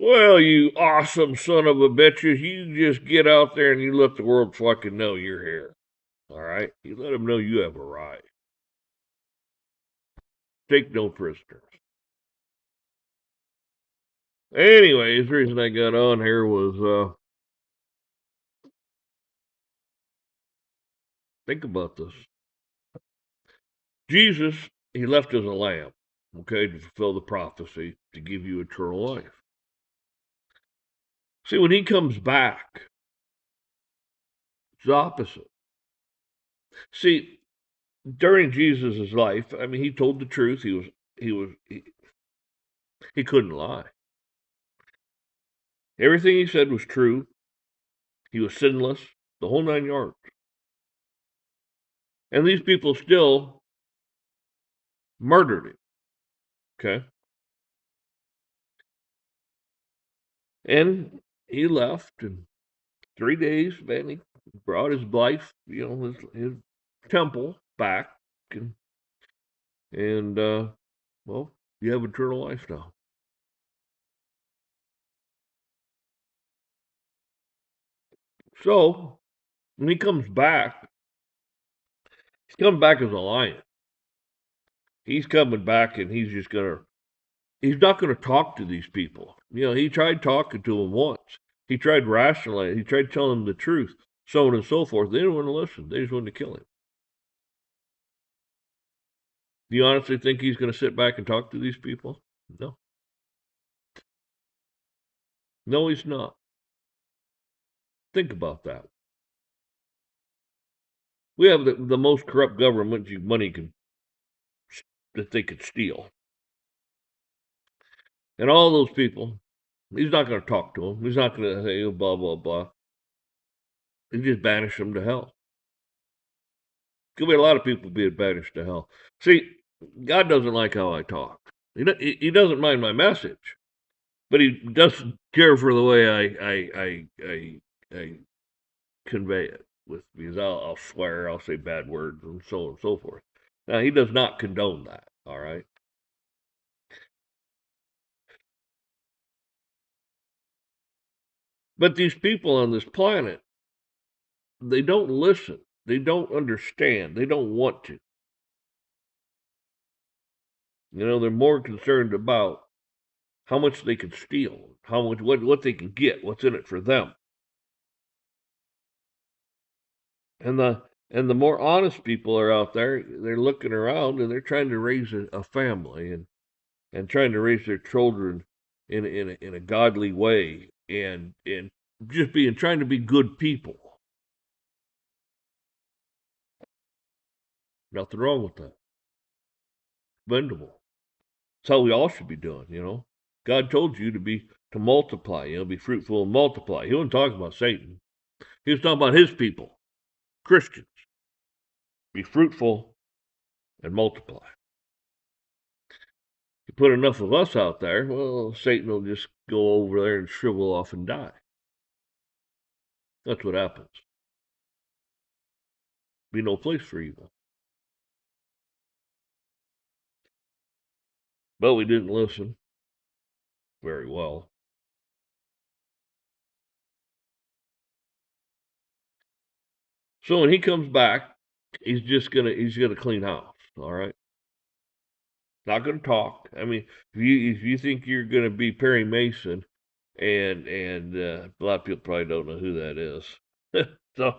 Well, you awesome son of a bitches, you just get out there and you let the world fucking know you're here. All right? You let them know you have a right. Take no prisoners. Anyways, the reason I got on here was think about this. Jesus, he left as a lamb, okay, to fulfill the prophecy to give you eternal life. See, when he comes back, it's the opposite. See, during Jesus' life, I mean, he told the truth. He couldn't lie. Everything he said was true. He was sinless, the whole 9 yards. And these people still murdered him. Okay. And he left, and 3 days, man, he brought his life, his temple back, and well, you have eternal life now. So when he comes back, he's coming back as a lion. He's coming back, and he's not gonna talk to these people. He tried talking to them once. He tried rationalizing. He tried telling them the truth, so on and so forth. They didn't want to listen. They just wanted to kill him. Do you honestly think he's going to sit back and talk to these people? No. No, he's not. Think about that. We have the most corrupt government money that they could steal. And all those people, he's not going to talk to them. He's not going to say, blah, blah, blah. He just banish them to hell. Could be a lot of people being banished to hell. See, God doesn't like how I talk. He doesn't mind my message, but he doesn't care for the way I convey it because I'll swear, I'll say bad words, and so on and so forth. Now, he does not condone that, all right? But these people on this planet, they don't listen. They don't understand. They don't want to. They're more concerned about how much they can steal, how much what they can get, what's in it for them. And the more honest people are out there, they're looking around and they're trying to raise a family and trying to raise their children in a godly way and just trying to be good people. Nothing wrong with that. Commendable. That's how we all should be doing. God told you to multiply, be fruitful and multiply. He wasn't talking about Satan. He was talking about his people, Christians. Be fruitful and multiply. You put enough of us out there, well, Satan will just go over there and shrivel off and die. That's what happens. Be no place for evil. But we didn't listen very well. So when he comes back, he's gonna clean house. All right. Not gonna talk. I mean, if you think you're gonna be Perry Mason, and a lot of people probably don't know who that is. So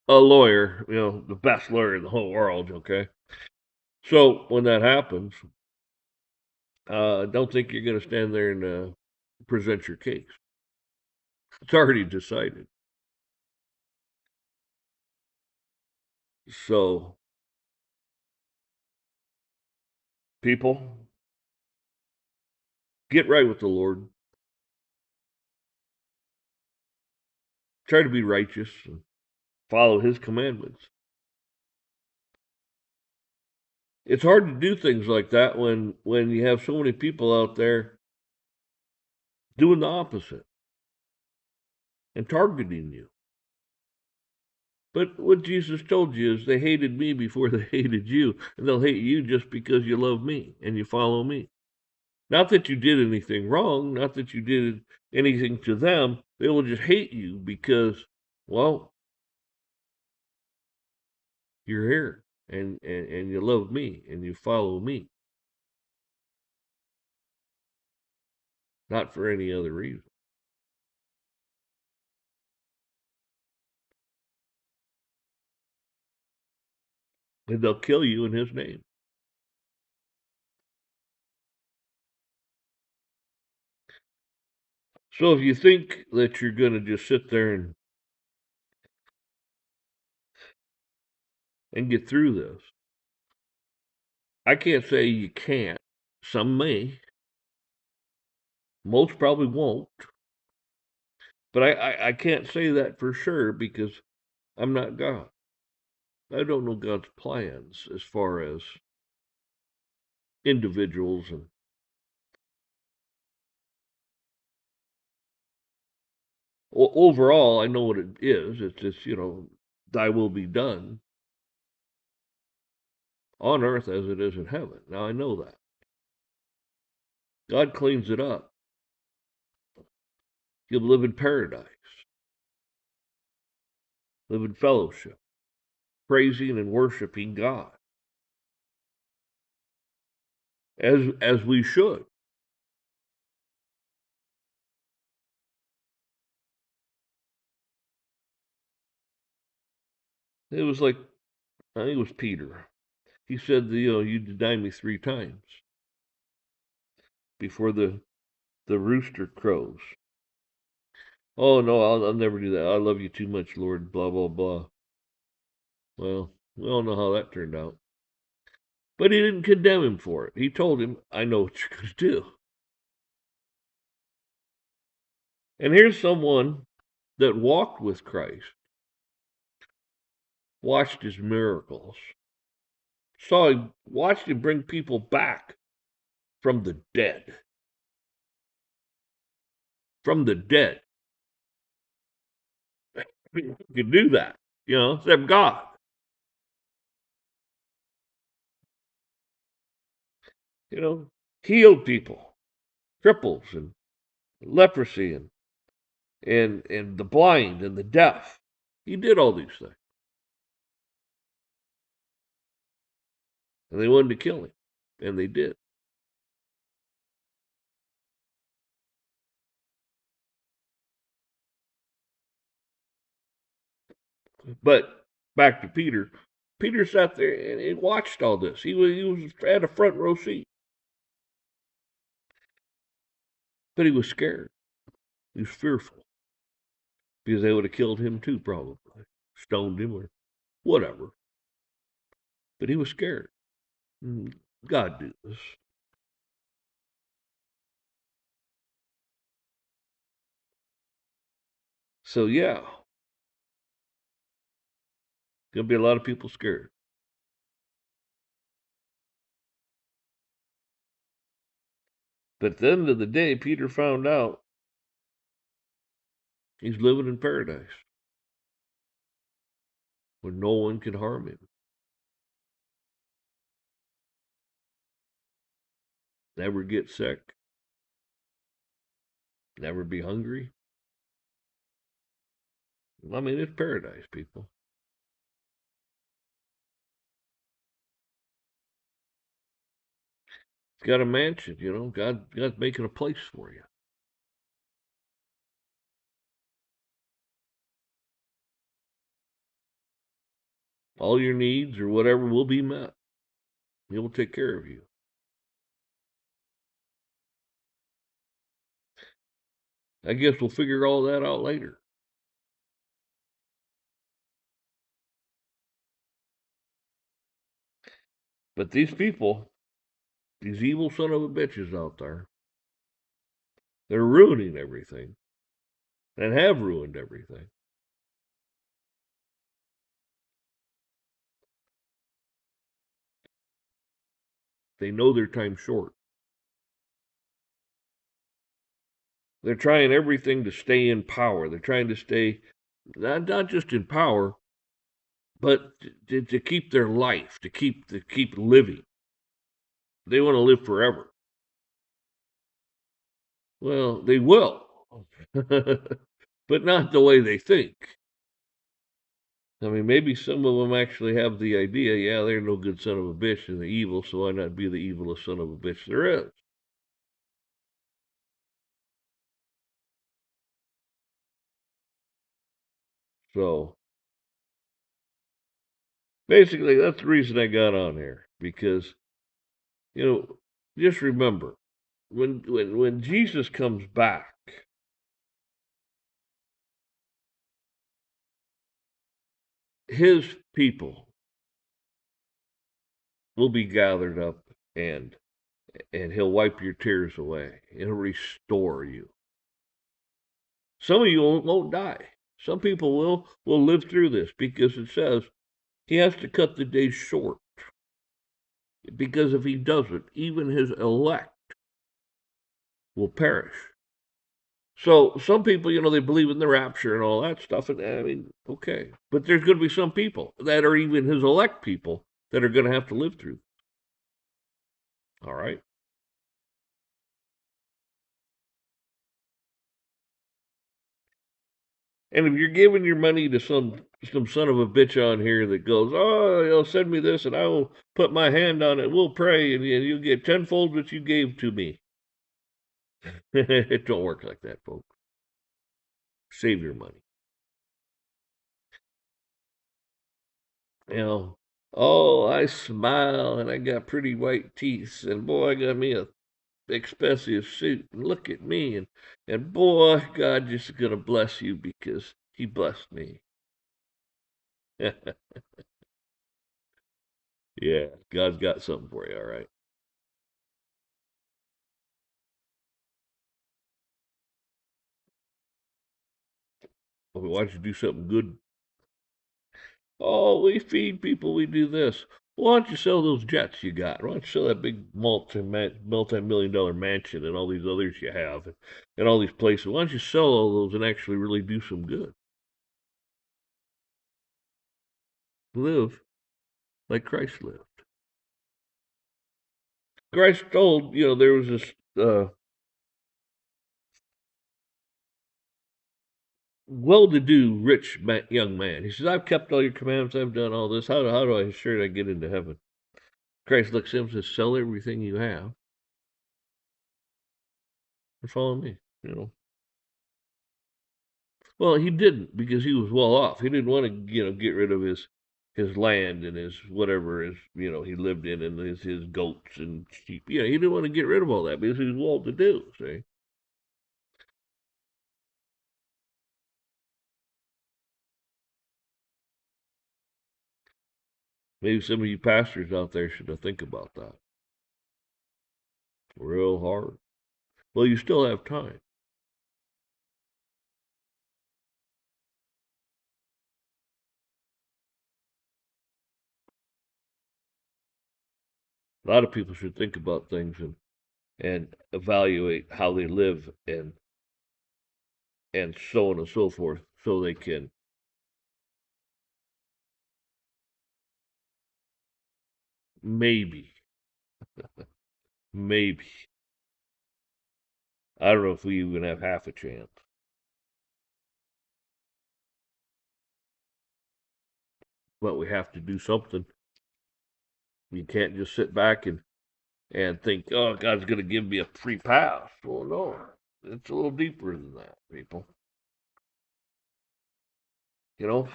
a lawyer, the best lawyer in the whole world. Okay. So when that happens, don't think you're gonna stand there and present your case. It's already decided. So people, get right with the Lord. Try to be righteous and follow his commandments. It's hard to do things like that when you have so many people out there doing the opposite and targeting you. But what Jesus told you is they hated me before they hated you, and they'll hate you just because you love me and you follow me. Not that you did anything wrong, not that you did anything to them. They will just hate you because, well, you're here and you love me and you follow me, not for any other reason. And they'll kill you in his name. So if you think that you're going to just sit there and get through this, I can't say you can't. Some may. Most probably won't. But I can't say that for sure because I'm not God. I don't know God's plans as far as individuals. And overall, I know what it is. It's just, thy will be done on earth as it is in heaven. Now I know that. God cleans it up. You'll live in paradise, live in fellowship, praising and worshiping God as we should. It was like, I think it was Peter. He said, you denied me 3 times before the rooster crows. Oh no, I'll never do that. I love you too much, Lord. Blah blah blah. Well, we all know how that turned out. But he didn't condemn him for it. He told him, I know what you're going to do. And here's someone that walked with Christ, watched his miracles, watched him bring people back from the dead. From the dead. You can do that, except God. Healed people, cripples and leprosy and the blind and the deaf. He did all these things. And they wanted to kill him. And they did. But back to Peter. Peter sat there and he watched all this. He was at a front row seat. But he was scared. He was fearful. Because they would have killed him too, probably. Stoned him or whatever. But he was scared. God did this. So yeah, gonna be a lot of people scared. But at the end of the day, Peter found out he's living in paradise where no one can harm him. Never get sick. Never be hungry. I mean, it's paradise, people. It's got a mansion, God's making a place for you. All your needs or whatever will be met. He will take care of you. I guess we'll figure all that out later. But these people, these evil son of a bitches out there, they're ruining everything and have ruined everything. They know their time's short. They're trying everything to stay in power. They're trying to stay not just in power, but to keep their life, to keep living. They want to live forever. Well, they will, but not the way they think. I mean, maybe some of them actually have the idea, yeah, they're no good son of a bitch and they're evil, so why not be the evilest son of a bitch there is? So basically, that's the reason I got on here because you know, just remember when Jesus comes back, his people will be gathered up and he'll wipe your tears away. He'll restore you. Some of you won't die. Some people will live through this because it says he has to cut the days short. Because if he doesn't, even his elect will perish. So some people, they believe in the rapture and all that stuff, and I mean, okay, but there's going to be some people that are even his elect people that are going to have to live through. All right. And if you're giving your money to some son of a bitch on here that goes, oh, send me this and I will put my hand on it, we'll pray, and you'll get tenfold what you gave to me. It don't work like that, folks. Save your money. You know, oh, I smile and I got pretty white teeth, and boy, I got me a expensive suit, and look at me, and boy, God just gonna bless you because He blessed me. Yeah, God's got something for you, all right. Well, why don't you do something good? Oh, we feed people, we do this. Why don't you sell those jets you got? Why don't you sell that big multi-million dollar mansion and all these others you have and all these places? Why don't you sell all those and actually really do some good? Live like Christ lived. Christ told, there was this well-to-do, rich young man. He says, I've kept all your commandments. I've done all this. How do I ensure I get into heaven? Christ looks at him and says, sell everything you have and follow me. Well, he didn't because he was well off. He didn't want to, get rid of his land and his whatever he lived in and his goats and sheep. He didn't want to get rid of all that because he was well to do. See, maybe some of you pastors out there should think about that real hard. Well, you still have time. A lot of people should think about things and evaluate how they live and so on and so forth so they can maybe maybe I don't know if we even have half a chance, but we have to do something. You can't just sit back and think, oh, God's going to give me a free pass. Well, no, it's a little deeper than that, people. You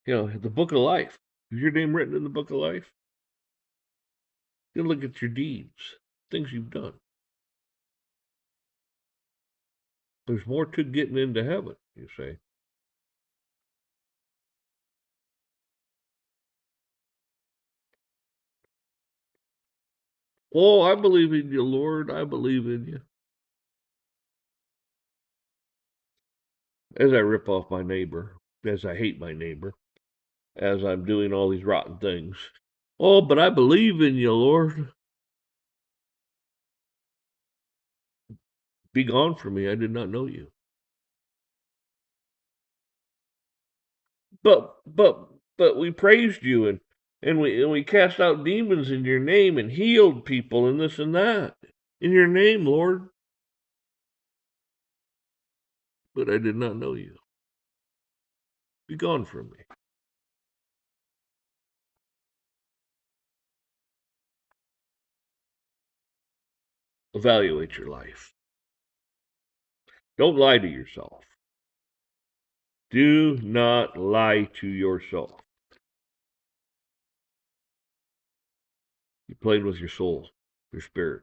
know, the book of life. Is your name written in the book of life? You look at your deeds, things you've done. There's more to getting into heaven, you say. Oh, I believe in you, Lord. I believe in you. As I rip off my neighbor, as I hate my neighbor, as I'm doing all these rotten things. Oh, but I believe in you, Lord. Be gone from me. I did not know you. But we praised you and we cast out demons in your name and healed people and this and that. In your name, Lord. but I did not know you. Be gone from me. Evaluate your life. Don't lie to yourself. Do not lie to yourself. You're playing with your soul, your spirit,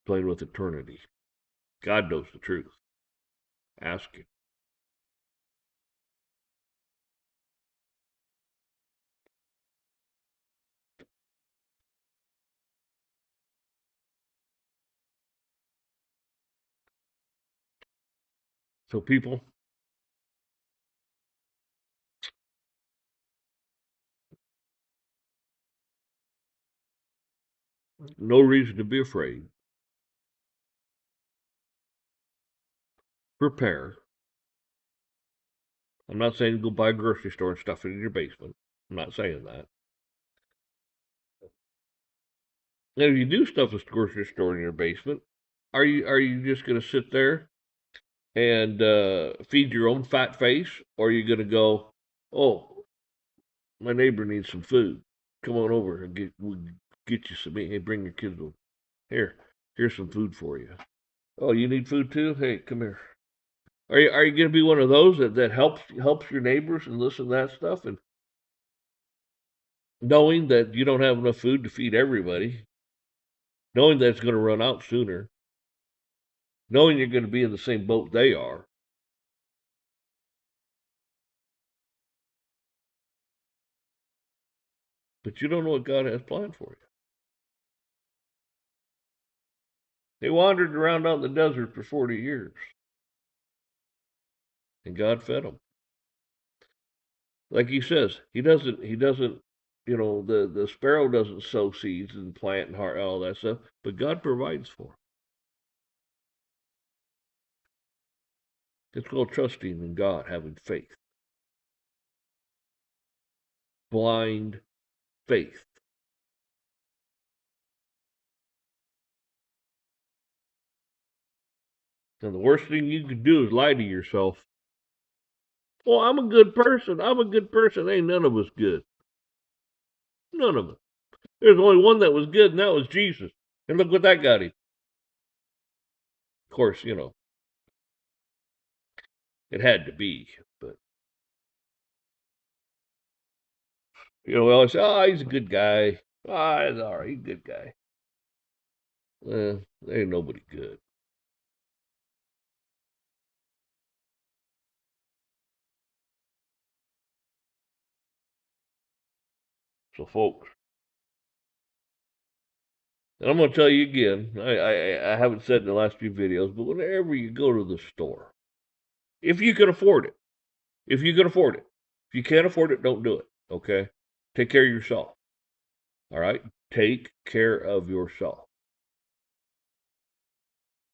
playing with eternity. God knows the truth. Ask Him. So, people, no reason to be afraid. Prepare. I'm not saying go buy a grocery store and stuff it in your basement. I'm not saying that. And if you do stuff a grocery store in your basement, are you just going to sit there and feed your own fat face, or are you going to go, oh, my neighbor needs some food. Come on over and we'll get you some. Hey, bring your kids over. Here's some food for you. Oh, you need food too? Hey, come here. Are you going to be one of those that helps your neighbors and listen to that stuff, and knowing that you don't have enough food to feed everybody, knowing that it's going to run out sooner, knowing you're going to be in the same boat they are, but you don't know what God has planned for you. They wandered around out in the desert for 40 years, and God fed them. Like He says, He doesn't, the sparrow doesn't sow seeds and plant and heart, all that stuff, but God provides for them. It's called trusting in God, having faith, blind faith. And the worst thing you can do is lie to yourself. Well, I'm a good person. I'm a good person. Ain't none of us good. None of us. There's only one that was good, and that was Jesus. And look what that got him. Of course, it had to be. But, we always say, oh, he's a good guy. Ah, he's all right. He's a good guy. There ain't nobody good. So, folks, and I'm going to tell you again, I haven't said in the last few videos, but whenever you go to the store, if you can afford it, if you can afford it, if you can't afford it, don't do it. Okay? Take care of yourself. All right? Take care of yourself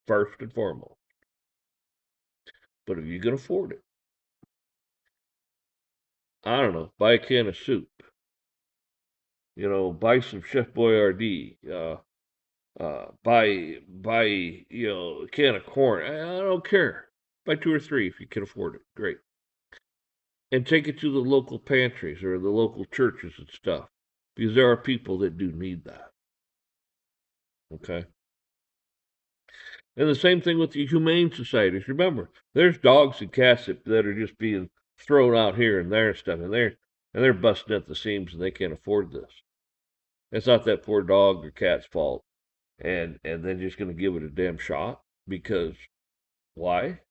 first and foremost. But if you can afford it, I don't know, buy a can of soup. Buy some Chef Boyardee. Buy a can of corn. I don't care. Buy two or three if you can afford it. Great. And take it to the local pantries or the local churches and stuff, because there are people that do need that. Okay. And the same thing with the humane societies. Remember, there's dogs and cats that are just being thrown out here and there and stuff, and they're busting at the seams and they can't afford this. It's not that poor dog or cat's fault, and then just going to give it a damn shot because why?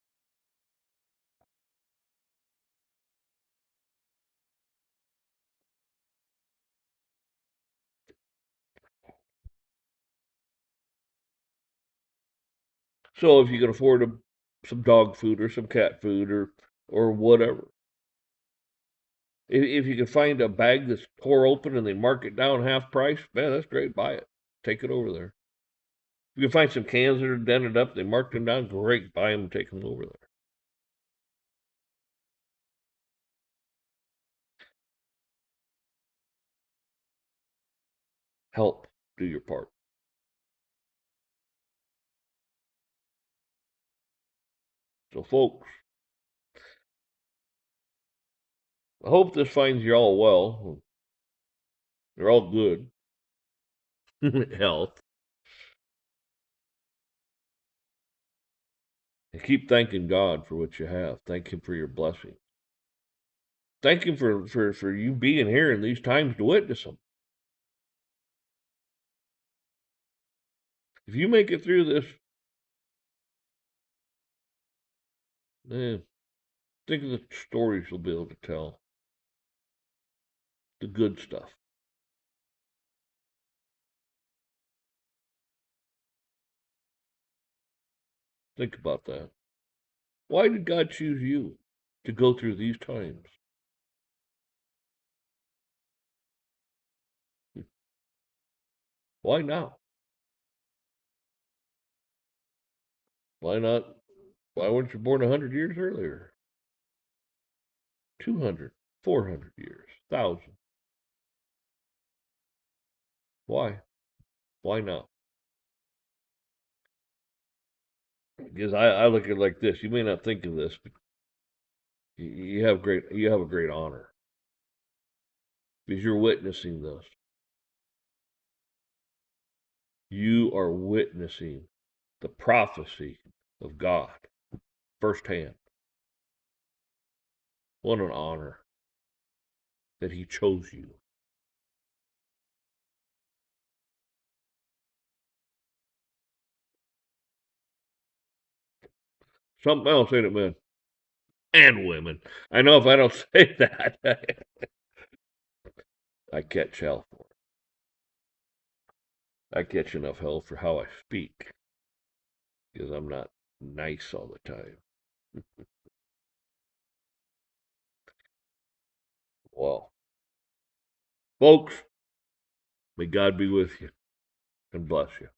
So if you can afford some dog food or some cat food or whatever, if you can find a bag that's tore open and they mark it down half price, man, that's great. Buy it. Take it over there. If you can find some cans that are dented up, they marked them down, great. Buy them and take them over there. Help. Do your part. So, folks, I hope this finds you all well. You're all good. Health. And keep thanking God for what you have. Thank Him for your blessing. Thank Him for you being here in these times to witness them. If you make it through this, man, think of the stories you'll be able to tell. The good stuff. Think about that. Why did God choose you to go through these times? Why now? Why not? Why weren't you born 100 years earlier? 200, 400 years, 1,000. Why? Why not? Because I look at it like this. You may not think of this, but you have a great honor because you're witnessing this. You are witnessing the prophecy of God firsthand. What an honor that He chose you. Something else, ain't it, man? And women. I know if I don't say that, I catch hell for it. I catch enough hell for how I speak because I'm not nice all the time. Well, folks, may God be with you and bless you.